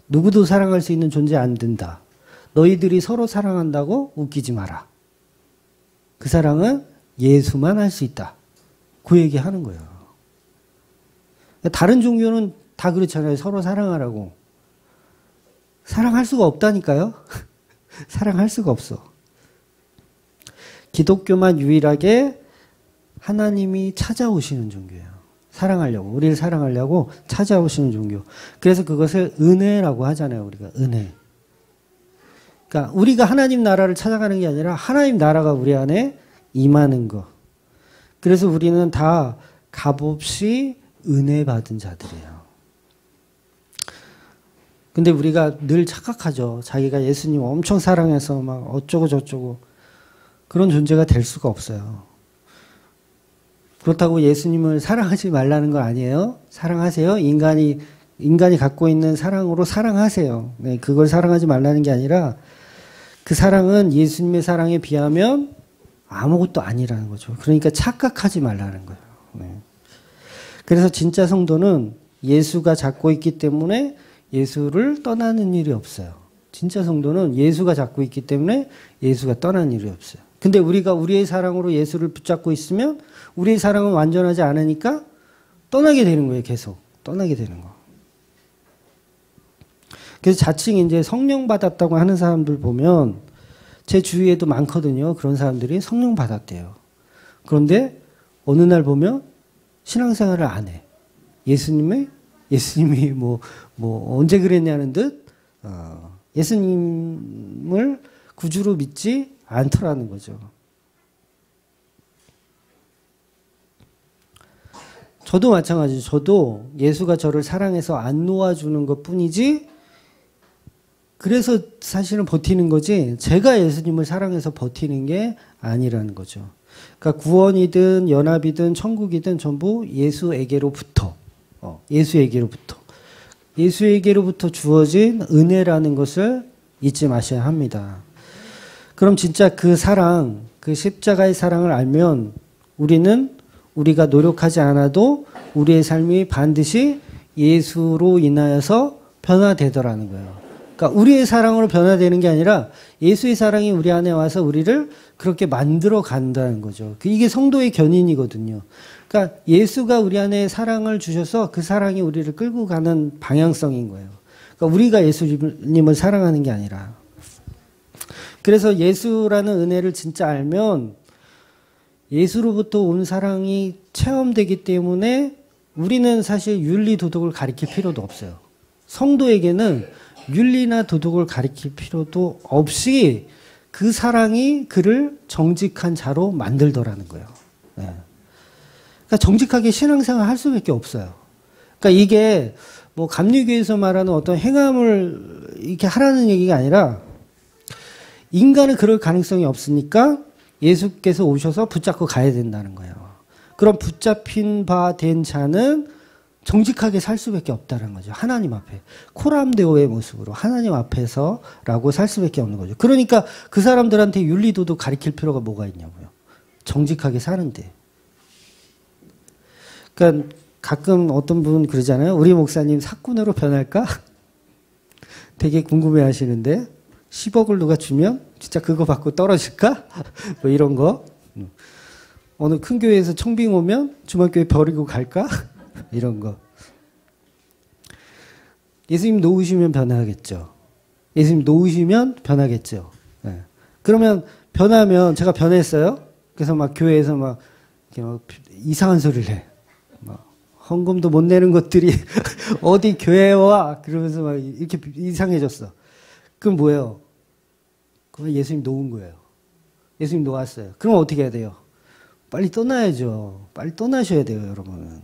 누구도 사랑할 수 있는 존재 안 된다. 너희들이 서로 사랑한다고 웃기지 마라. 그 사랑은 예수만 할 수 있다. 그 얘기 하는 거예요. 다른 종교는 다 그렇잖아요. 서로 사랑하라고. 사랑할 수가 없다니까요. 사랑할 수가 없어. 기독교만 유일하게 하나님이 찾아오시는 종교예요. 사랑하려고, 우리를 사랑하려고 찾아오시는 종교. 그래서 그것을 은혜라고 하잖아요. 우리가 은혜. 그러니까 우리가 하나님 나라를 찾아가는 게 아니라 하나님 나라가 우리 안에 임하는 거. 그래서 우리는 다 값없이 은혜 받은 자들이에요. 근데 우리가 늘 착각하죠. 자기가 예수님 엄청 사랑해서 막 어쩌고 저쩌고 그런 존재가 될 수가 없어요. 그렇다고 예수님을 사랑하지 말라는 건 아니에요. 사랑하세요. 인간이 갖고 있는 사랑으로 사랑하세요. 네, 그걸 사랑하지 말라는 게 아니라 그 사랑은 예수님의 사랑에 비하면 아무것도 아니라는 거죠. 그러니까 착각하지 말라는 거예요. 네. 그래서 진짜 성도는 예수가 잡고 있기 때문에 예수를 떠나는 일이 없어요. 진짜 성도는 예수가 잡고 있기 때문에 예수가 떠나는 일이 없어요. 근데 우리가 우리의 사랑으로 예수를 붙잡고 있으면 우리의 사랑은 완전하지 않으니까 떠나게 되는 거예요. 계속 떠나게 되는 거. 그래서 자칭 이제 성령 받았다고 하는 사람들 보면 제 주위에도 많거든요. 그런 사람들이 성령 받았대요. 그런데 어느 날 보면 신앙생활을 안 해. 예수님이 뭐 언제 그랬냐는 듯 예수님을 구주로 믿지 않더라는 거죠. 저도 마찬가지죠. 저도 예수가 저를 사랑해서 안 놓아주는 것 뿐이지 그래서 사실은 버티는 거지 제가 예수님을 사랑해서 버티는 게 아니라는 거죠. 그러니까 구원이든 연합이든 천국이든 전부 예수에게로부터 예수에게로부터 주어진 은혜라는 것을 잊지 마셔야 합니다. 그럼 진짜 그 사랑, 그 십자가의 사랑을 알면 우리가 노력하지 않아도 우리의 삶이 반드시 예수로 인하여서 변화되더라는 거예요. 그러니까 우리의 사랑으로 변화되는 게 아니라 예수의 사랑이 우리 안에 와서 우리를 그렇게 만들어 간다는 거죠. 이게 성도의 견인이거든요. 그러니까 예수가 우리 안에 사랑을 주셔서 그 사랑이 우리를 끌고 가는 방향성인 거예요. 그러니까 우리가 예수님을 사랑하는 게 아니라. 그래서 예수라는 은혜를 진짜 알면 예수로부터 온 사랑이 체험되기 때문에 우리는 사실 윤리 도덕을 가리킬 필요도 없어요. 성도에게는 윤리나 도덕을 가리킬 필요도 없이 그 사랑이 그를 정직한 자로 만들더라는 거예요. 네. 그러니까 정직하게 신앙생활 할 수밖에 없어요. 그러니까 이게 뭐 감리교에서 말하는 어떤 행함을 이렇게 하라는 얘기가 아니라 인간은 그럴 가능성이 없으니까 예수께서 오셔서 붙잡고 가야 된다는 거예요. 그럼 붙잡힌 바 된 자는 정직하게 살 수밖에 없다는 거죠. 하나님 앞에. 코람데오의 모습으로 하나님 앞에서라고 살 수밖에 없는 거죠. 그러니까 그 사람들한테 윤리도도 가리킬 필요가 뭐가 있냐고요. 정직하게 사는데. 그러니까 가끔 어떤 분 그러잖아요. 우리 목사님 사꾼으로 변할까? 되게 궁금해 하시는데 10억을 누가 주면 진짜 그거 받고 떨어질까? 뭐 이런 거. 어느 큰 교회에서 청빙 오면 주말교회 버리고 갈까? 이런 거. 예수님 놓으시면 변하겠죠. 예수님 놓으시면 변하겠죠. 네. 그러면 변하면 제가 변했어요. 그래서 막 교회에서 막 이상한 소리를 해. 막 헌금도 못 내는 것들이 어디 교회에 와 그러면서 막 이렇게 이상해졌어. 그럼 뭐예요? 그건 예수님 놓은 거예요. 예수님 놓았어요. 그럼 어떻게 해야 돼요? 빨리 떠나야죠. 빨리 떠나셔야 돼요, 여러분.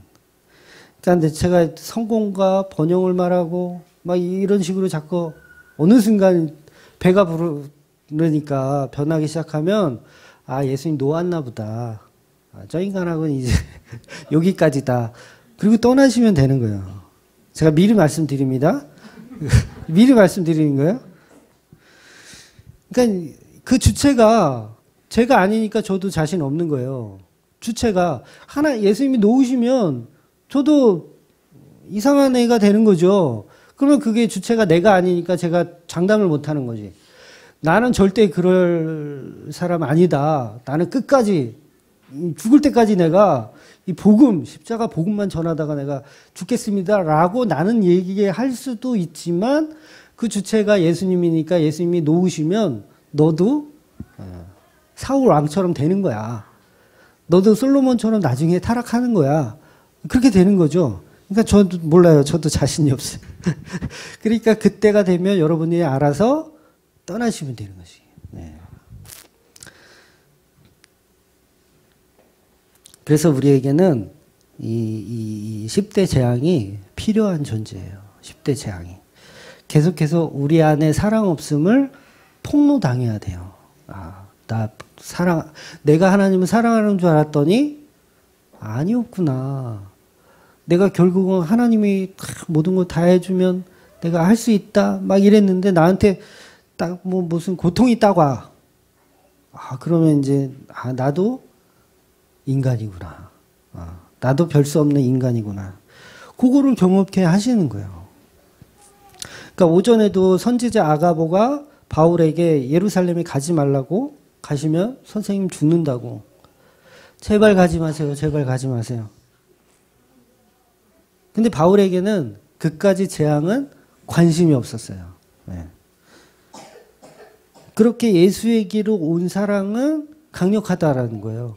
그런데 제가 성공과 번영을 말하고 막 이런 식으로 자꾸 어느 순간 배가 부르니까 변하기 시작하면 아, 예수님 놓았나 보다. 아, 저 인간하고는 이제 여기까지다. 그리고 떠나시면 되는 거예요. 제가 미리 말씀드립니다. 미리 말씀드리는 거예요. 그러니까 그 주체가 제가 아니니까 저도 자신 없는 거예요. 주체가 예수님이 놓으시면 저도 이상한 애가 되는 거죠. 그러면 그게 주체가 내가 아니니까 제가 장담을 못 하는 거지. 나는 절대 그럴 사람 아니다. 나는 끝까지 죽을 때까지 내가 이 복음, 십자가 복음만 전하다가 내가 죽겠습니다라고 나는 얘기할 수도 있지만 그 주체가 예수님이니까 예수님이 놓으시면 너도 사울 왕처럼 되는 거야. 너도 솔로몬처럼 나중에 타락하는 거야. 그렇게 되는 거죠. 그러니까 저도 몰라요. 저도 자신이 없어요. 그러니까 그때가 되면 여러분이 알아서 떠나시면 되는 거지. 네. 그래서 우리에게는 이 10대 재앙이 필요한 존재예요. 10대 재앙이. 계속해서 우리 안에 사랑 없음을 폭로당해야 돼요. 아, 내가 하나님을 사랑하는 줄 알았더니 아니었구나. 내가 결국은 하나님이 모든 걸 다 해주면 내가 할 수 있다. 막 이랬는데 나한테 딱 무슨 고통이 딱 와. 아, 그러면 이제, 나도 인간이구나. 나도 별 수 없는 인간이구나. 그거를 경험케 하시는 거예요. 그러니까 오전에도 선지자 아가보가 바울에게 예루살렘에 가지 말라고 가시면 선생님 죽는다고. 제발 가지 마세요. 제발 가지 마세요. 근데 바울에게는 그까지 재앙은 관심이 없었어요. 네. 그렇게 예수에게로 온 사랑은 강력하다라는 거예요.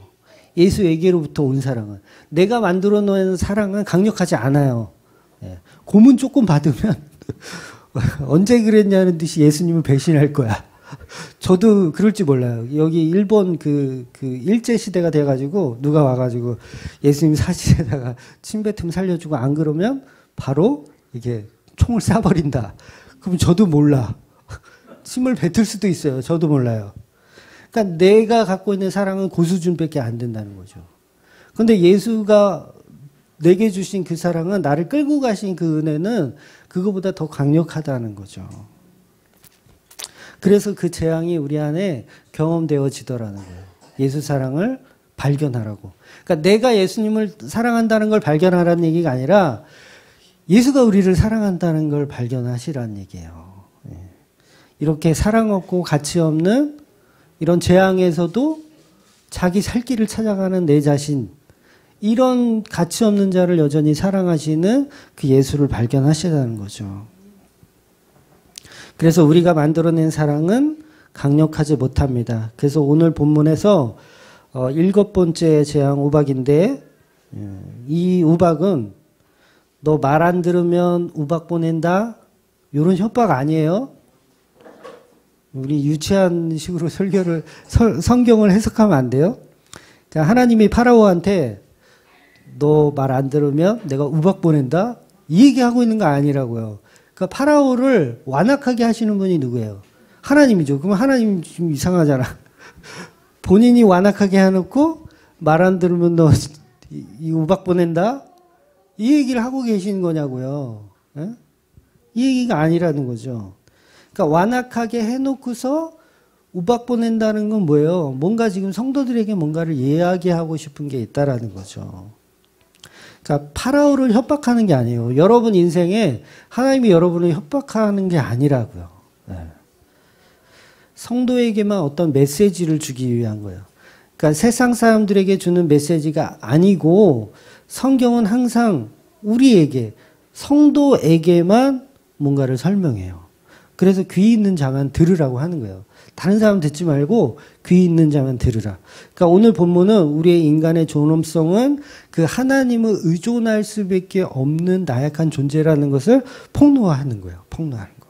예수에게로부터 온 사랑은. 내가 만들어 놓은 사랑은 강력하지 않아요. 네. 고문 조금 받으면 언제 그랬냐는 듯이 예수님을 배신할 거야. 저도 그럴지 몰라요. 여기 일본 그 일제 시대가 돼가지고 누가 와가지고 예수님 사실에다가 침뱉음 살려주고 안 그러면 바로 이게 총을 쏴버린다. 그럼 저도 몰라. 침을 뱉을 수도 있어요. 저도 몰라요. 그러니까 내가 갖고 있는 사랑은 그 수준밖에 안 된다는 거죠. 그런데 예수가 내게 주신 그 사랑은, 나를 끌고 가신 그 은혜는 그거보다 더 강력하다는 거죠. 그래서 그 재앙이 우리 안에 경험되어지더라는 거예요. 예수 사랑을 발견하라고. 그러니까 내가 예수님을 사랑한다는 걸 발견하라는 얘기가 아니라 예수가 우리를 사랑한다는 걸 발견하시라는 얘기예요. 이렇게 사랑 없고 가치 없는 이런 재앙에서도 자기 살 길을 찾아가는 내 자신, 이런 가치 없는 자를 여전히 사랑하시는 그 예수를 발견하시라는 거죠. 그래서 우리가 만들어낸 사랑은 강력하지 못합니다. 그래서 오늘 본문에서 7번째 재앙 우박인데, 이 우박은 너 말 안 들으면 우박 보낸다? 이런 협박 아니에요. 우리 유치한 식으로 성경을 해석하면 안 돼요. 그러니까 하나님이 파라오한테 너 말 안 들으면 내가 우박 보낸다? 이 얘기하고 있는 거 아니라고요. 그러니까 파라오를 완악하게 하시는 분이 누구예요? 하나님이죠. 그러면 하나님 좀 이상하잖아. 본인이 완악하게 해놓고 말 안 들으면 너 이 우박 보낸다? 이 얘기를 하고 계시는 거냐고요. 에? 이 얘기가 아니라는 거죠. 그러니까 완악하게 해놓고서 우박 보낸다는 건 뭐예요? 뭔가 지금 성도들에게 뭔가를 이야기하고 싶은 게 있다라는 거죠. 그러니까 파라오를 협박하는 게 아니에요. 여러분 인생에 하나님이 여러분을 협박하는 게 아니라고요. 네. 성도에게만 어떤 메시지를 주기 위한 거예요. 그러니까 세상 사람들에게 주는 메시지가 아니고 성경은 항상 우리에게, 성도에게만 뭔가를 설명해요. 그래서 귀 있는 자만 들으라고 하는 거예요. 다른 사람 듣지 말고 귀 있는 자만 들으라. 그러니까 오늘 본문은 우리의 인간의 존엄성은 그 하나님을 의존할 수밖에 없는 나약한 존재라는 것을 폭로하는 거예요. 폭로하는 거.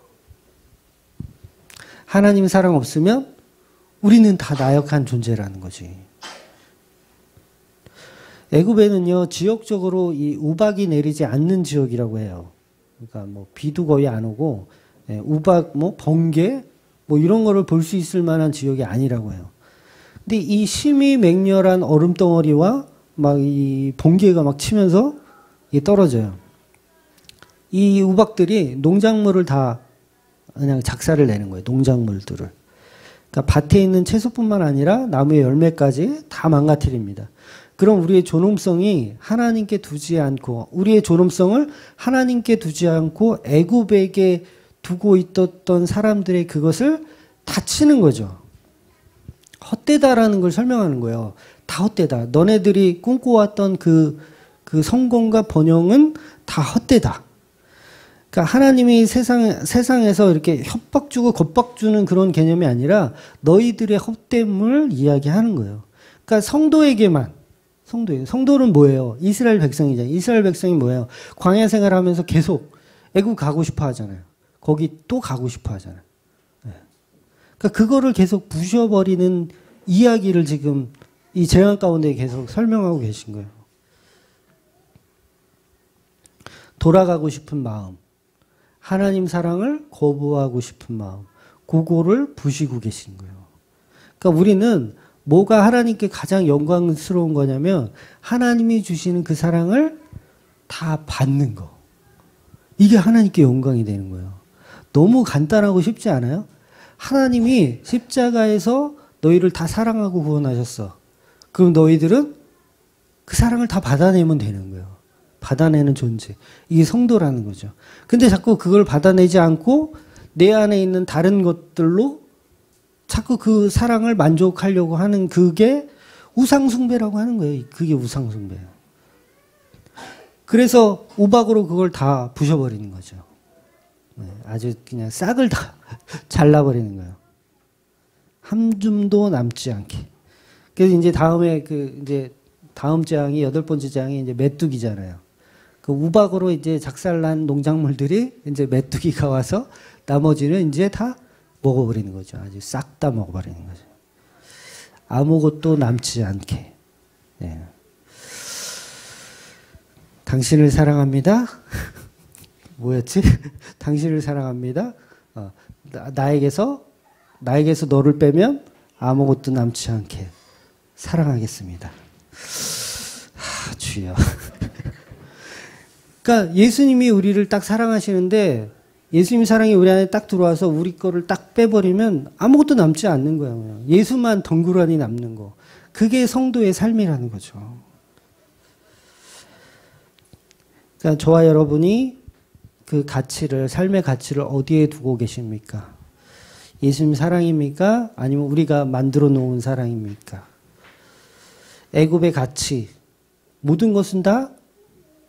하나님 사랑 없으면 우리는 다 나약한 존재라는 거지. 애굽에는요, 지역적으로 이 우박이 내리지 않는 지역이라고 해요. 그러니까 뭐 비도 거의 안 오고, 우박, 뭐 번개, 뭐 이런 거를 볼 수 있을 만한 지역이 아니라고 해요. 근데 이 심히 맹렬한 얼음덩어리와 막 이 번개가 막 치면서 이게 떨어져요. 이 우박들이 농작물을 다 그냥 작사를 내는 거예요. 농작물들을. 그러니까 밭에 있는 채소뿐만 아니라 나무의 열매까지 다 망가뜨립니다. 그럼 우리의 존엄성이 하나님께 두지 않고, 우리의 존엄성을 하나님께 두지 않고 애굽에게 두고 있었던 사람들의 그것을 다치는 거죠. 헛되다라는 걸 설명하는 거예요. 다 헛되다. 너네들이 꿈꿔왔던 그 성공과 번영은 다 헛되다. 그러니까 하나님이 세상에서 이렇게 협박 주고 겁박 주는 그런 개념이 아니라 너희들의 헛됨을 이야기하는 거예요. 그러니까 성도는 뭐예요? 이스라엘 백성이잖아요. 이스라엘 백성이 뭐예요? 광야 생활하면서 계속 애굽 가고 싶어 하잖아요. 거기 또 가고 싶어 하잖아요. 그러니까 그거를 계속 부셔버리는 이야기를 지금 이 재앙 가운데 계속 설명하고 계신 거예요. 돌아가고 싶은 마음, 하나님 사랑을 거부하고 싶은 마음, 그거를 부시고 계신 거예요. 그러니까 우리는 뭐가 하나님께 가장 영광스러운 거냐면 하나님이 주시는 그 사랑을 다 받는 거. 이게 하나님께 영광이 되는 거예요. 너무 간단하고 쉽지 않아요? 하나님이 십자가에서 너희를 다 사랑하고 구원하셨어. 그럼 너희들은 그 사랑을 다 받아내면 되는 거예요. 받아내는 존재. 이게 성도라는 거죠. 근데 자꾸 그걸 받아내지 않고 내 안에 있는 다른 것들로 자꾸 그 사랑을 만족하려고 하는 그게 우상숭배라고 하는 거예요. 그게 우상숭배예요. 그래서 우박으로 그걸 다 부셔버리는 거죠. 아주 그냥 싹을 다 잘라버리는 거예요. 한 줌도 남지 않게. 그래서 이제 다음 재앙이, 8번째 재앙이 이제 메뚜기잖아요. 그 우박으로 이제 작살난 농작물들이 이제 메뚜기가 와서 나머지는 이제 다 먹어버리는 거죠. 아주 싹 다 먹어버리는 거죠. 아무것도 남지 않게. 네. 당신을 사랑합니다. 뭐였지? 당신을 사랑합니다. 나에게서 너를 빼면 아무것도 남지 않게 사랑하겠습니다. 주여. 그러니까 예수님이 우리를 딱 사랑하시는데 예수님 사랑이 우리 안에 딱 들어와서 우리 거를 딱 빼버리면 아무것도 남지 않는 거예요. 예수만 덩그러니 남는 거. 그게 성도의 삶이라는 거죠. 그러니까 저와 여러분이 그 가치를, 삶의 가치를 어디에 두고 계십니까? 예수님 사랑입니까? 아니면 우리가 만들어 놓은 사랑입니까? 애굽의 가치, 모든 것은 다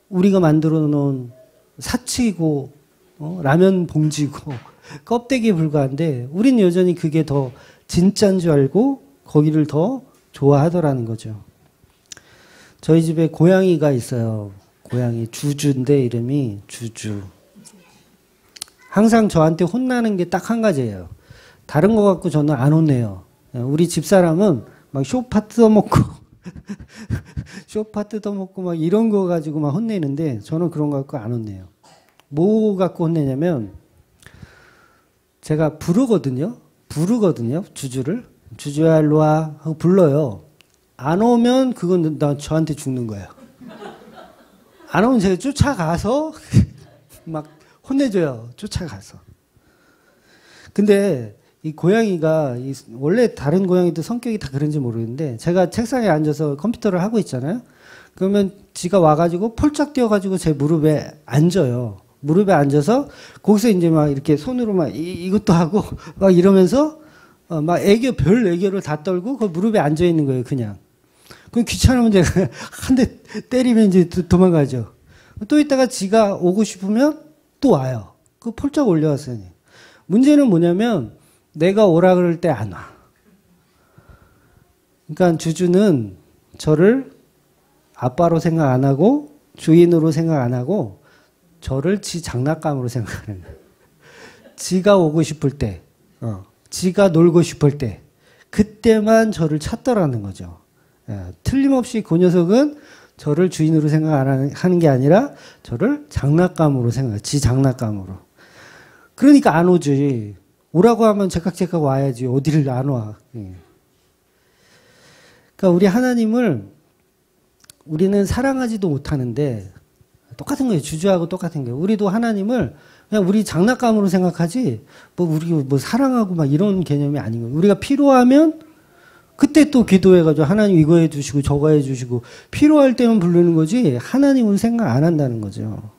우리가 만들어 놓은 사치이고 라면 봉지고 껍데기에 불과한데 우린 여전히 그게 더 진짜인 줄 알고 거기를 더 좋아하더라는 거죠. 저희 집에 고양이가 있어요. 고양이 주주인데 이름이 주주. 항상 저한테 혼나는 게 딱 한 가지예요. 다른 거 갖고 저는 안 혼내요. 우리 집사람은 막 쇼파 뜯어먹고 쇼파 뜯어먹고 막 이런 거 가지고 막 혼내는데 저는 그런 거 갖고 안 혼내요. 뭐 갖고 혼내냐면 제가 부르거든요. 주주를. 주주야 일로 와 하고 불러요. 안 오면 그건 저한테 죽는 거예요. 안 오면 제가 쫓아가서 막 혼내줘요. 쫓아가서. 근데 이 고양이가 원래 다른 고양이도 성격이 다 그런지 모르겠는데 제가 책상에 앉아서 컴퓨터를 하고 있잖아요. 그러면 지가 와가지고 폴짝 뛰어가지고 제 무릎에 앉아요. 무릎에 앉아서 거기서 이제 막 이렇게 손으로 막 이것도 하고 막 이러면서 막 별 애교를 다 떨고 그 무릎에 앉아 있는 거예요, 그냥. 그럼 귀찮으면 제가 한 대 때리면 이제 도망가죠. 또 있다가 지가 오고 싶으면 또 와요. 그 폴짝 올려왔어요. 문제는 뭐냐면 내가 오라 그럴 때 안 와. 그러니까 주주는 저를 아빠로 생각 안 하고 주인으로 생각 안 하고 저를 지 장난감으로 생각하는 거예요. 지가 오고 싶을 때, 지가 놀고 싶을 때 그때만 저를 찾더라는 거죠. 틀림없이 그 녀석은 저를 주인으로 생각 안 하는 게 아니라 저를 장난감으로 생각해요. 지 장난감으로. 그러니까 안 오지. 오라고 하면 제깍제깍 와야지. 어디를 안 와. 그러니까 우리 하나님을 우리는 사랑하지도 못하는데 똑같은 거예요. 주주하고 똑같은 거예요. 우리도 하나님을 그냥 우리 장난감으로 생각하지 우리 사랑하고 막 이런 개념이 아닌 거예요. 우리가 필요하면 그때 또 기도해가지고 하나님 이거 해주시고 저거 해주시고 필요할 때만 부르는 거지 하나님은 생각 안 한다는 거죠.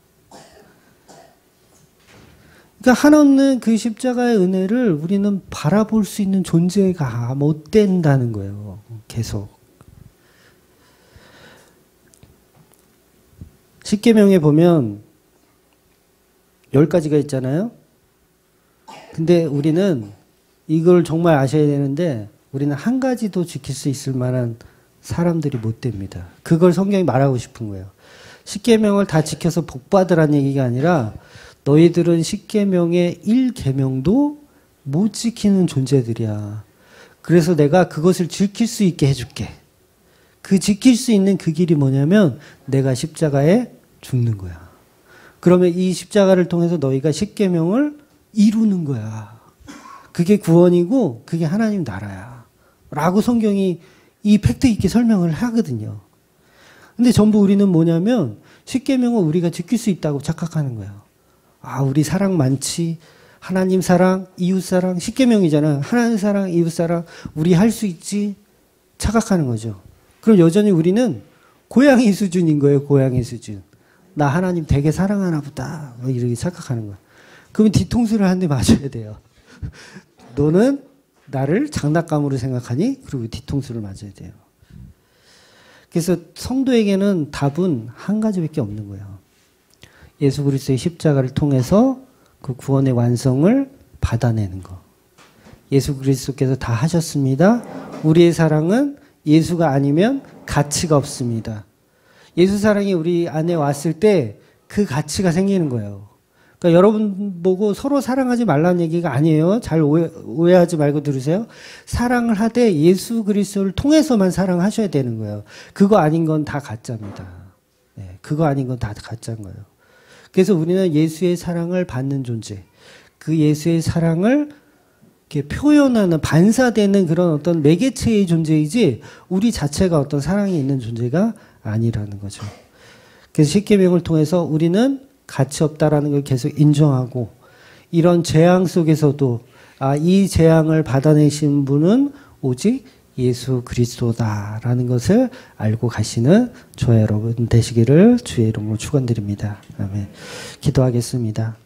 그러니까 한없는 그 십자가의 은혜를 우리는 바라볼 수 있는 존재가 못 된다는 거예요. 계속. 십계명에 보면 10가지가 있잖아요. 근데 우리는 이걸 정말 아셔야 되는데 우리는 한 가지도 지킬 수 있을 만한 사람들이 못 됩니다. 그걸 성경이 말하고 싶은 거예요. 십계명을 다 지켜서 복 받으라는 얘기가 아니라 너희들은 십계명의 1계명도 못 지키는 존재들이야. 그래서 내가 그것을 지킬 수 있게 해줄게. 그 지킬 수 있는 그 길이 뭐냐면 내가 십자가에 죽는 거야. 그러면 이 십자가를 통해서 너희가 십계명을 이루는 거야. 그게 구원이고 그게 하나님 나라야. 라고 성경이 이 팩트 있게 설명을 하거든요. 근데 전부 우리는 뭐냐면 십계명은 우리가 지킬 수 있다고 착각하는 거예요. 아, 우리 사랑 많지. 하나님 사랑, 이웃 사랑, 십계명이잖아요. 하나님 사랑, 이웃 사랑, 우리 할 수 있지. 착각하는 거죠. 그럼 여전히 우리는 고양이 수준인 거예요. 고양이 수준. 나 하나님 되게 사랑하나 보다. 이렇게 착각하는 거예요. 그러면 뒤통수를 한 대 맞아야 돼요. 너는 나를 장난감으로 생각하니? 그리고 뒤통수를 맞아야 돼요. 그래서 성도에게는 답은 한 가지밖에 없는 거예요. 예수 그리스도의 십자가를 통해서 그 구원의 완성을 받아내는 거. 예수 그리스도께서 다 하셨습니다. 우리의 사랑은 예수가 아니면 가치가 없습니다. 예수 사랑이 우리 안에 왔을 때 그 가치가 생기는 거예요. 그러니까 여러분 보고 서로 사랑하지 말라는 얘기가 아니에요. 잘 오해하지 말고 들으세요. 사랑을 하되 예수 그리스도를 통해서만 사랑하셔야 되는 거예요. 그거 아닌 건 다 가짜입니다. 네, 그거 아닌 건 다 가짜인 거예요. 그래서 우리는 예수의 사랑을 받는 존재, 그 예수의 사랑을 이렇게 표현하는 반사되는 그런 어떤 매개체의 존재이지 우리 자체가 어떤 사랑이 있는 존재가 아니라는 거죠. 그래서 십계명을 통해서 우리는 가치 없다라는 걸 계속 인정하고 이런 재앙 속에서도 이 재앙을 받아내신 분은 오직 예수 그리스도다라는 것을 알고 가시는 저와 여러분 되시기를 주의 이름으로 축원드립니다. 아멘. 기도하겠습니다.